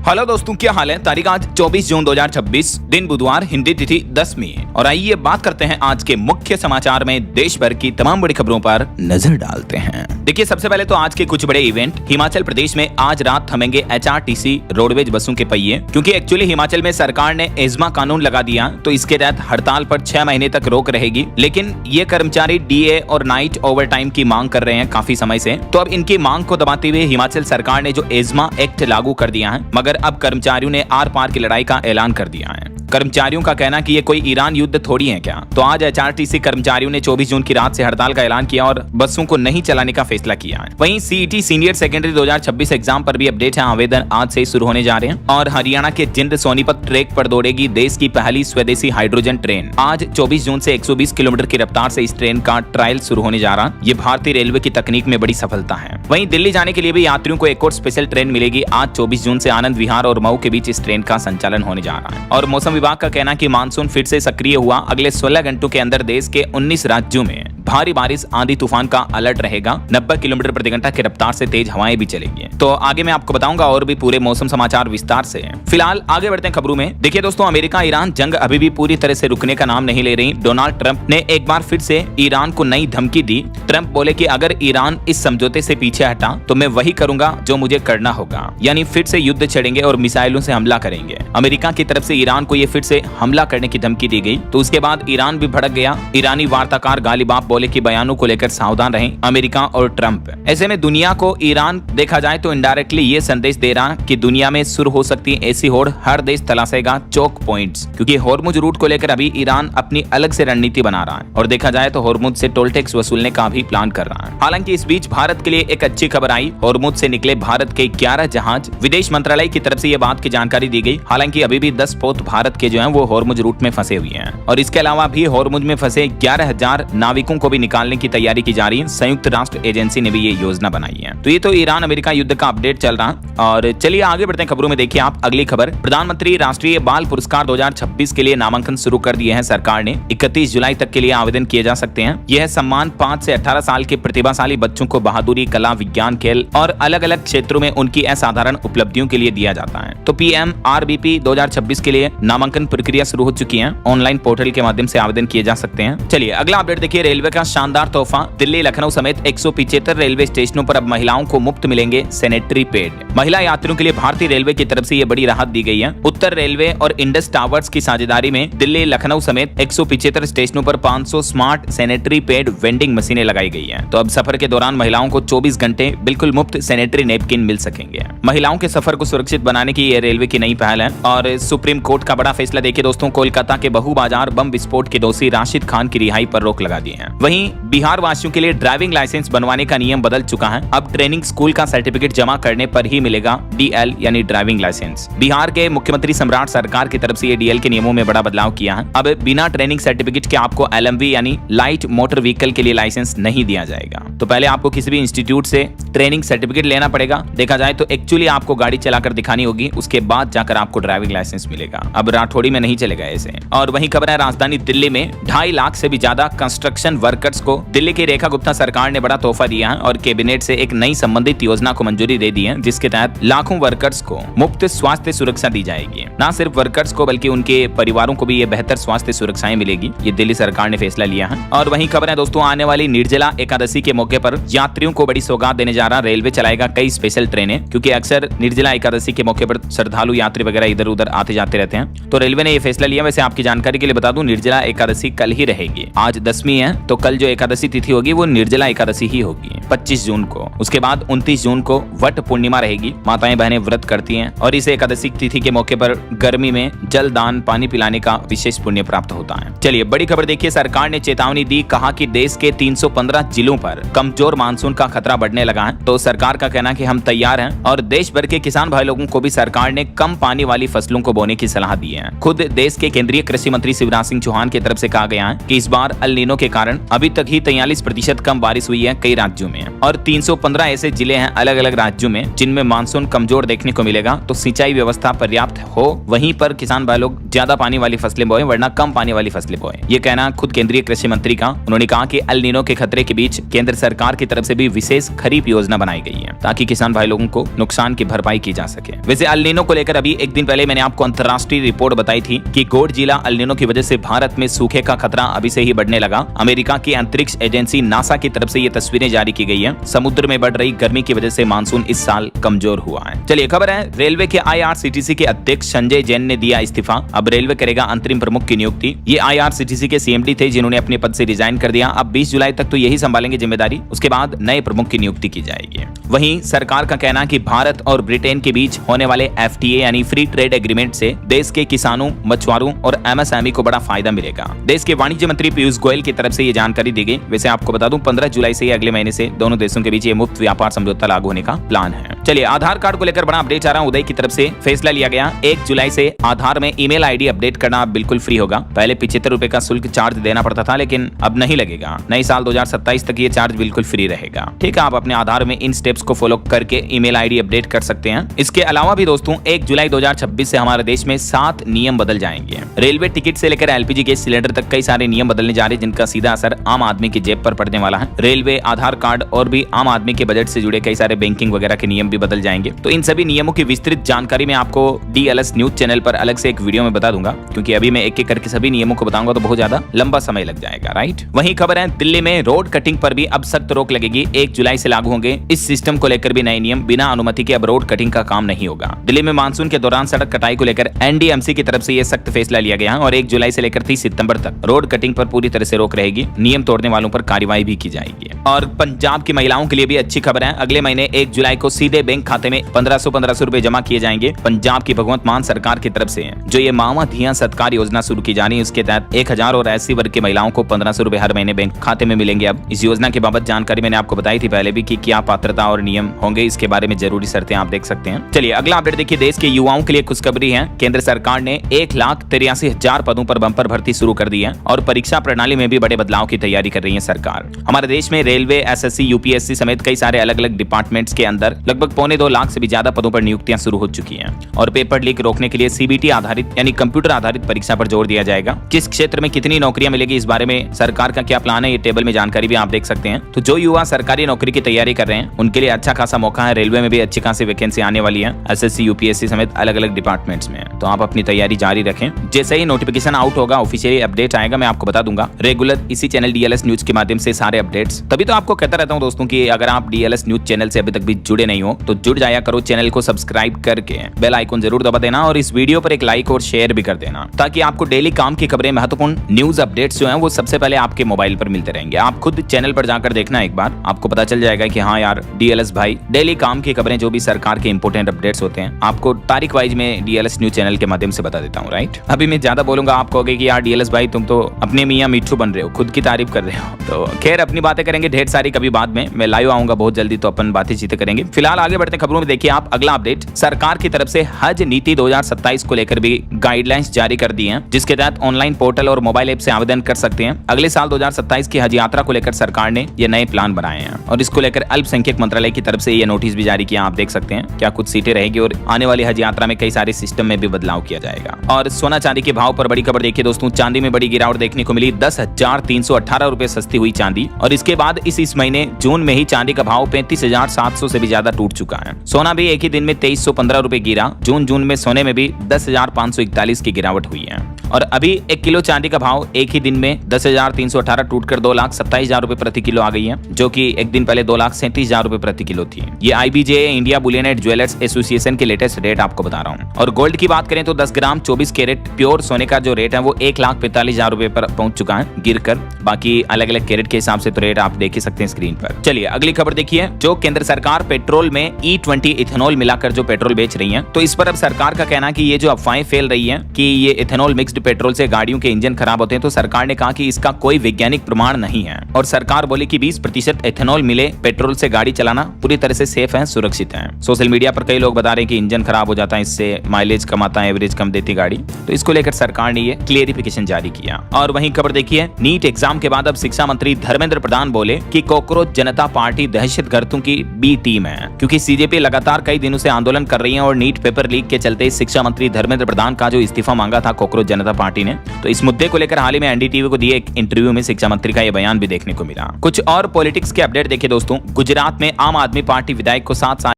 Hello दोस्तों, क्या हाल है। तारीख आज 24 जून 2026, दिन बुधवार, हिंदी तिथि 10वीं है। और आइए बात करते हैं आज के मुख्य समाचार में देश भर की तमाम बड़ी खबरों पर नजर डालते हैं। देखिए, सबसे पहले तो आज के कुछ बड़े इवेंट। हिमाचल प्रदेश में आज रात थमेंगे एचआरटीसी रोडवेज बसों के पहिए, क्योंकि एक्चुअली हिमाचल में सरकार ने एजमा कानून लगा दिया, तो इसके तहत हड़ताल पर 6 महीने तक रोक रहेगी। लेकिन ये कर्मचारी डीए और नाइट ओवर टाइम की मांग कर रहे हैं काफी समय से, तो अब इनकी मांग को दबाते हुए हिमाचल सरकार ने जो एजमा एक्ट लागू कर दिया है, मगर अब कर्मचारियों ने आर पार की लड़ाई का ऐलान कर दिया है। कर्मचारियों का कहना कि ये कोई ईरान युद्ध थोड़ी है क्या। तो आज एचआरटीसी कर्मचारियों ने 24 जून की रात से हड़ताल का ऐलान किया और बसों को नहीं चलाने का फैसला किया है। वहीं सीईटी सीनियर सेकेंडरी 2026 एग्जाम पर भी अपडेट है। आवेदन आज से शुरू होने जा रहे हैं। और हरियाणा के जिंद सोनीपत ट्रैक पर दौड़ेगी देश की पहली स्वदेशी हाइड्रोजन ट्रेन। आज 24 जून से 120 किलोमीटर की रफ्तार से इस ट्रेन का ट्रायल शुरू होने जा रहा है। ये भारतीय रेलवे की तकनीक में बड़ी सफलता है। वहीं दिल्ली जाने के लिए भी यात्रियों को एक और स्पेशल ट्रेन मिलेगी। आज 24 जून से आनंद विहार और मऊ के बीच इस ट्रेन का संचालन होने जा रहा है। और मौसम विभाग का कहना कि मानसून फिर से सक्रिय हुआ। अगले 16 घंटों के अंदर देश के 19 राज्यों में भारी बारिश, आंधी तूफान का अलर्ट रहेगा। 90 किलोमीटर प्रति घंटा की रफ्तार से तेज हवाएं भी चलेंगी। तो आगे मैं आपको बताऊंगा और भी पूरे मौसम समाचार विस्तार से। फिलहाल आगे बढ़ते हैं खबरों में। देखिए दोस्तों, अमेरिका ईरान जंग अभी भी पूरी तरह से रुकने का नाम नहीं ले रही। डोनाल्ड ट्रंप ने एक बार फिर से ईरान को नई धमकी दी। ट्रंप बोले कि अगर ईरान इस समझौते से पीछे हटा तो मैं वही करूंगा जो मुझे करना होगा, यानी फिर से युद्ध छेड़ेंगे और मिसाइलों से हमला करेंगे। अमेरिका की तरफ से ईरान को ये फिर से हमला करने की धमकी दी गई, तो उसके बाद ईरान भी भड़क गया। ईरानी वार्ताकार गालिबाफ बोले कि बयानों को लेकर सावधान रहें अमेरिका और ट्रंप। ऐसे में दुनिया को ईरान देखा जाए तो इनडायरेक्टली ये संदेश दे रहा कि दुनिया में शुरू हो सकती है ऐसी होड़, हर देश तलाशेगा चोक पॉइंट्स, क्योंकि हॉर्मुज रूट को लेकर अभी ईरान अपनी अलग से रणनीति बना रहा है। और देखा जाए तो हॉर्मुज से टोल टैक्स वसूलने का भी प्लान कर रहा है। हालांकि इस बीच भारत के लिए एक अच्छी खबर आई। हॉर्मुज से निकले भारत के 11 जहाज। विदेश मंत्रालय की तरफ से यह बात की जानकारी दी गई। हालांकि अभी भी 10 पोत भारत के जो है वो हॉर्मुज रूट में फंसे हुए हैं। और इसके अलावा भी हॉर्मुज में फंसे 11,000 नाविकों को भी निकालने की तैयारी की जा रही है। संयुक्त राष्ट्र एजेंसी ने भी ये योजना बनाई है। तो ये तो ईरान अमेरिका युद्ध का अपडेट चल रहा है। और चलिए आगे बढ़ते हैं खबरों में। देखिए आप अगली खबर। प्रधानमंत्री राष्ट्रीय बाल पुरस्कार 2026 के लिए नामांकन शुरू कर दिए हैं सरकार ने। 31 जुलाई तक के लिए आवेदन किए जा सकते हैं। यह सम्मान 5 से 18 साल के प्रतिभाशाली बच्चों को बहादुरी, कला, विज्ञान, खेल और अलग अलग क्षेत्रों में उनकी असाधारण उपलब्धियों के लिए दिया जाता है। तो PMRBP 2026 के लिए नामांकन प्रक्रिया शुरू हो चुकी है। ऑनलाइन पोर्टल के माध्यम से आवेदन किए जा सकते हैं। चलिए अगला अपडेट देखिए। रेलवे का शानदार तोहफा। दिल्ली, लखनऊ समेत 175 रेलवे स्टेशनों पर अब महिलाओं को मुफ्त मिलेंगे सैनिटरी पैड। महिला यात्रियों के लिए भारतीय रेलवे की तरफ से ये बड़ी राहत दी गई है। उत्तर रेलवे और इंडस टावर्स की साझेदारी में दिल्ली, लखनऊ समेत 175 स्टेशनों पर 500 स्मार्ट सैनिटरी पैड वेंडिंग मशीनें लगाई गई हैं। तो अब सफर के दौरान महिलाओं को 24 घंटे बिल्कुल मुफ्त सैनिटरी नैपकिन मिल सकेंगे। महिलाओं के सफर को सुरक्षित बनाने की यह रेलवे की नई पहल है। और सुप्रीम कोर्ट का बड़ा फैसला देखिए दोस्तों। कोलकाता के बहु बाजार बम विस्फोट के दोषी राशिद खान की रिहाई पर रोक लगा दी है। वहीं बिहार वासियों के लिए ड्राइविंग लाइसेंस बनवाने का नियम बदल चुका है। अब ट्रेनिंग स्कूल का सर्टिफिकेट जमा करने पर ही मिलेगा DL यानी ड्राइविंग लाइसेंस। बिहार के मुख्यमंत्री सम्राट सरकार की तरफ से ये DL के नियमों में बड़ा बदलाव किया है। अब बिना ट्रेनिंग सर्टिफिकेट के आपको LMV यानी लाइट मोटर व्हीकल के लिए लाइसेंस नहीं दिया जाएगा। तो पहले आपको किसी भी इंस्टीट्यूट से ट्रेनिंग सर्टिफिकेट लेना पड़ेगा। देखा जाए तो एक्चुअली आपको गाड़ी चलाकर दिखानी होगी, उसके बाद जाकर आपको ड्राइविंग लाइसेंस मिलेगा। अब राठौड़ी में नहीं चलेगा ऐसे। और वहीं खबर है राजधानी दिल्ली में 2.5 लाख से भी ज्यादा कंस्ट्रक्शन वर्कर्स को दिल्ली की रेखा गुप्ता सरकार ने बड़ा तोहफा दिया है। और कैबिनेट से एक नई संबंधित योजना को मंजूरी दे दी है, जिसके तहत लाखों वर्कर्स को मुफ्त स्वास्थ्य सुरक्षा दी जाएगी। न सिर्फ वर्कर्स को बल्कि उनके परिवारों को भी ये बेहतर स्वास्थ्य सुरक्षाएं मिलेगी। ये दिल्ली सरकार ने फैसला लिया है। और वहीं खबर है दोस्तों, आने वाली निर्जला एकादशी के मौके पर यात्रियों को बड़ी सौगात देने जा रहा रेलवे चलाएगा कई स्पेशल ट्रेनें, क्योंकि अक्सर निर्जला एकादशी के मौके पर श्रद्धालु यात्री वगैरह इधर उधर आते जाते रहते हैं। तो रेलवे ने यह फैसला लिया। वैसे आपकी जानकारी के लिए बता दूं, निर्जला एकादशी कल ही रहेगी। आज 10वीं है, तो कल जो एकादशी तिथि होगी वो निर्जला एकादशी ही होगी 25 जून को। उसके बाद 29 जून को वट पूर्णिमा रहेगी। माताएं बहनें व्रत करती हैं और इस एकादशी तिथि के मौके पर गर्मी में जल दान, पानी पिलाने का विशेष पुण्य प्राप्त होता है। चलिए बड़ी खबर देखिए। सरकार ने चेतावनी दी। कहा कि देश के 315 जिलों पर कमजोर मानसून का खतरा बढ़ने लगा है। तो सरकार का कहना कि हम तैयार हैं। और देश भर के किसान भाई लोगों को भी सरकार ने कम पानी वाली फसलों को बोने की सलाह दी है। हैं। खुद देश के केंद्रीय कृषि मंत्री शिवराज सिंह चौहान की तरफ से कहा गया है कि इस बार अल नीनो के कारण अभी तक ही 43% कम बारिश हुई है कई राज्यों में, और 315 ऐसे जिले हैं अलग अलग राज्यों में जिनमें मानसून कमजोर देखने को मिलेगा। तो सिंचाई व्यवस्था पर्याप्त हो वहीं पर किसान भाई लोग ज्यादा पानी वाली फसलें बोए, वरना कम पानी वाली फसलें बोए। ये कहना खुद केंद्रीय कृषि मंत्री का। उन्होंने कहा कि अल नीनो के खतरे के बीच केंद्र सरकार की तरफ से भी विशेष खरीफ योजना बनाई गई है ताकि किसान भाई लोगों को नुकसान की भरपाई की जा सके। वैसे अल नीनो को लेकर अभी एक दिन पहले मैंने आपको अंतर्राष्ट्रीय रिपोर्ट बताई थी कि गोड जिला अल नीनो की वजह से भारत में सूखे का खतरा अभी से ही बढ़ने लगा। अमेरिका की अंतरिक्ष एजेंसी नासा की तरफ से ये तस्वीरें जारी की गई है। समुद्र में बढ़ रही गर्मी की वजह से मानसून इस साल कमजोर हुआ है। चलिए खबर है, रेलवे के IRCTC के अध्यक्ष संजय जैन ने दिया इस्तीफा। अब रेलवे करेगा अंतरिम प्रमुख की नियुक्ति। ये IRCTC के CMD थे जिन्होंने अपने पद से रिजाइन कर दिया। अब 20 जुलाई तक तो यही संभालेंगे जिम्मेदारी, उसके बाद नए प्रमुख की नियुक्ति की जाएगी। वहीं सरकार का कहना कि भारत और ब्रिटेन के बीच होने वाले FTA यानी फ्री ट्रेड एग्रीमेंट से देश के किसानों, मछुआरों और MSME को बड़ा फायदा मिलेगा। देश के वाणिज्य मंत्री पीयूष गोयल की तरफ से ये जानकारी दी गई। वैसे आपको बता दूं 15 जुलाई से अगले महीने से दोनों देशों के बीच ये मुफ्त व्यापार समझौता लागू होने का प्लान है। चलिए आधार कार्ड को लेकर बड़ा अपडेट आ रहा है। उदय की तरफ से फैसला लिया गया 1 जुलाई से आधार में ईमेल ID अपडेट करना बिल्कुल फ्री होगा। पहले 75 रुपए का शुल्क चार्ज देना पड़ता था, लेकिन अब नहीं लगेगा। नए साल 2027 तक ये चार्ज बिल्कुल फ्री रहेगा। ठीक है, आप अपने आधार में इन स्टेप्स को फॉलो करके ईमेल ID अपडेट कर सकते हैं। इसके अलावा भी दोस्तों 1 जुलाई 2026 से हमारे देश में 7 नियम बदल जाएंगे। रेलवे टिकट से लेकर LPG गैस सिलेंडर तक कई सारे नियम बदलने जा रहे हैं जिनका सीधा असर आम आदमी की जेब पर पड़ने वाला है। रेलवे, आधार कार्ड और भी आम आदमी के बजट से जुड़े कई सारे बैंकिंग वगैरह के नियम भी बदल जाएंगे। तो इन सभी नियमों की विस्तृत जानकारी मैं आपको DLS न्यूज चैनल पर अलग से एक वीडियो में बता दूंगा, क्योंकि अभी मैं एक एक करके सभी नियमों को बताऊंगा तो बहुत ज्यादा लंबा समय लग जाएगा। राइट, वही खबर है दिल्ली में रोड कटिंग पर भी अब सख्त रोक लगेगी। 1 जुलाई से लागू होंगे इस सिस्टम को लेकर भी नए नियम। बिना अनुमति के अब रोड कटिंग का काम नहीं होगा। दिल्ली में मानसून के दौरान सड़क कटाई को लेकर NDMC की तरफ से यह सख्त फैसला लिया गया है और 1 जुलाई से लेकर 30 सितंबर तक रोड कटिंग पर पूरी तरह से रोक रहेगी। नियम तोड़ने वालों पर कार्रवाई भी की जाएगी। और पंजाब की महिलाओं के लिए भी अच्छी खबर है। अगले महीने 1 जुलाई को सीधे बैंक खाते में 1500 रुपए जमा किए जाएंगे। पंजाब की भगवंत मान सरकार की तरफ से जो ये मावा धिया सत्कार योजना शुरू की जा रही है, उसके तहत 1000 और 80 वर्ग की महिलाओं को 1500 रुपए हर महीने बैंक खाते में मिलेंगे। अब इस योजना के बाबत जानकारी मैंने आपको बताई थी पहले भी कि क्या पात्रता और नियम होंगे, इसके बारे में जरूरी शर्तें आप देख सकते हैं। चलिए अगला अपडेट देखिए, देश के युवाओं के लिए खुशखबरी है। केंद्र सरकार ने 1,83,000 पदों पर बंपर भर्ती शुरू कर दी है और परीक्षा प्रणाली में भी बड़े बदलाव की तैयारी कर रही है सरकार। हमारे देश में रेलवे, SSC, UPSC समेत कई सारे अलग अलग डिपार्टमेंट्स के अंदर लगभग 2.25 लाख से भी ज्यादा पदों पर नियुक्तियां शुरू हो चुकी हैं और पेपर लीक रोकने के लिए CBT आधारित यानी कंप्यूटर आधारित परीक्षा पर जोर दिया जाएगा। किस क्षेत्र में कितनी नौकरियां मिलेगी, इस बारे में सरकार का क्या प्लान है, ये टेबल में जानकारी भी आप देख सकते हैं। तो जो युवा सरकारी नौकरी की तैयारी कर रहे हैं उनके लिए अच्छा खासा मौका है। रेलवे में भी अच्छी खासी वैकेंसी आने वाली है, SSC, UPSC समेत अलग अलग डिपार्टमेंट्स में। तो आप अपनी तैयारी जारी रखें। जैसे ही नोटिफिकेशन आउट होगा, ऑफिशियली अपडेट आएगा, मैं आपको बता दूंगा। रेगुलर इसी चैनल DLS न्यूज के माध्यम से सारे अपडेट्स। तभी तो आपको कहता रहता हूं दोस्तों कि अगर आप DLS न्यूज चैनल से अभी तक भी जुड़े नहीं हो तो जुड़ जाया करो। चैनल को सब्सक्राइब करके बेल आइकन जरूर दबा देना और इस वीडियो पर एक लाइक और शेयर भी कर देना, ताकि आपको डेली काम की खबरें, महत्वपूर्ण न्यूज अपडेट्स जो हैं वो सबसे पहले आपके मोबाइल पर मिलते रहेंगे। आप खुद चैनल पर जाकर देखना एक बार, आपको पता चल जाएगा कि हाँ यार DLS भाई डेली काम की खबरें, जो भी सरकार के इंपोर्टेंट अपडेट्स होते हैं, आपको तारीख वाइज में DLS न्यूज चैनल के माध्यम से बता देता हूँ। राइट, अभी मैं ज्यादा बोलूंगा आप कहोगे कि यार DLS भाई तुम तो अपने मियां मिट्ठू बन रहे हो, खुद की तारीफ कर रहे हो। तो खैर अपनी बातें करेंगे ढेर सारी कभी बाद में। मैं लाइव आऊंगा बहुत जल्दी, तो अपन बातें चीतें करेंगे। फिलहाल आगे बढ़ते खबरों में देखिए आप अगला अपडेट। सरकार की तरफ से हज नीति 2027 को लेकर भी गाइडलाइंस जारी कर दी हैं, जिसके तहत ऑनलाइन पोर्टल और मोबाइल ऐप से आवेदन कर सकते हैं। अगले साल 2027 की हज यात्रा को लेकर सरकार ने ये नए प्लान बनाए हैं और इसको लेकर अल्पसंख्यक मंत्रालय की तरफ से ये नोटिस भी जारी किया। आप देख सकते हैं क्या कुछ सीटें रहेगी और आने वाली हज यात्रा में कई सारे सिस्टम में भी बदलाव किया जाएगा। और सोना चांदी के भाव पर बड़ी खबर देखिए दोस्तों, चांदी में बड़ी गिरावट देखने को मिली। 10,318 रुपए सस्ती हुई चांदी और इसके बाद इस महीने जून में ही चांदी का भाव 35,700 से भी ज्यादा टूट चुका है। सोना भी एक ही दिन में 2,315 रुपए गिरा। जून में सोने में भी 10,541 की गिरावट हुई है और अभी 1 किलो चांदी का भाव एक ही दिन में 10,318 टूटकर 2,27,000 रुपए प्रति किलो आ गई है, जो कि एक दिन पहले 2,37,000 रुपए प्रति किलो थी। ये IBJ India Boolean and jewellers association के लेटेस्ट रेट आपको बता रहा हूँ। और गोल्ड की बात करें तो 10 ग्राम 24 कैरेट प्योर सोने का जो रेट है वो 1,45,000 रुपए पर पहुंच चुका है गिरकर। बाकी अलग अलग कैरेट के हिसाब से तो रेट आप देख ही सकते हैं स्क्रीन पर। चलिए अगली खबर देखिए, जो केंद्र सरकार पेट्रोल में E20 इथेनॉल मिलाकर जो पेट्रोल बेच रही है, तो इस पर अब सरकार का कहना है कि ये जो अफवाहें फैल रही है कि ये इथेनॉल मिक्स्ड पेट्रोल से गाड़ियों के इंजन खराब होते हैं, तो सरकार ने कहा कि इसका कोई वैज्ञानिक प्रमाण नहीं है और सरकार बोले कि 20% एथेनॉल मिले पेट्रोल से गाड़ी चलाना पूरी तरह से सेफ है, सुरक्षित है। सोशल मीडिया पर कई लोग बता रहे हैं कि इंजन खराब हो जाता है, इससे माइलेज कम आता है, एवरेज कम देती गाड़ी, तो इसको लेकर सरकार ने ये क्लियरिफिकेशन जारी किया। और वहीं खबर देखिए, नीट एग्जाम के बाद अब शिक्षा मंत्री धर्मेंद्र प्रधान बोले कि कॉकरोच जनता पार्टी दहशतगर्दों की बी टीम है, क्योंकि सीजेपी लगातार कई दिनों से आंदोलन कर रही है और नीट पेपर लीक के चलते शिक्षा मंत्री धर्मेंद्र प्रधान का जो इस्तीफा मांगा था कॉकरोच जनता पार्टी ने, तो इस मुद्दे को लेकर हाल ही में एनडीटीवी को दिए एक इंटरव्यू में शिक्षा मंत्री का यह बयान भी देखने को मिला। कुछ और पॉलिटिक्स के अपडेट देखिए दोस्तों, गुजरात में आम आदमी पार्टी विधायक को 7 साल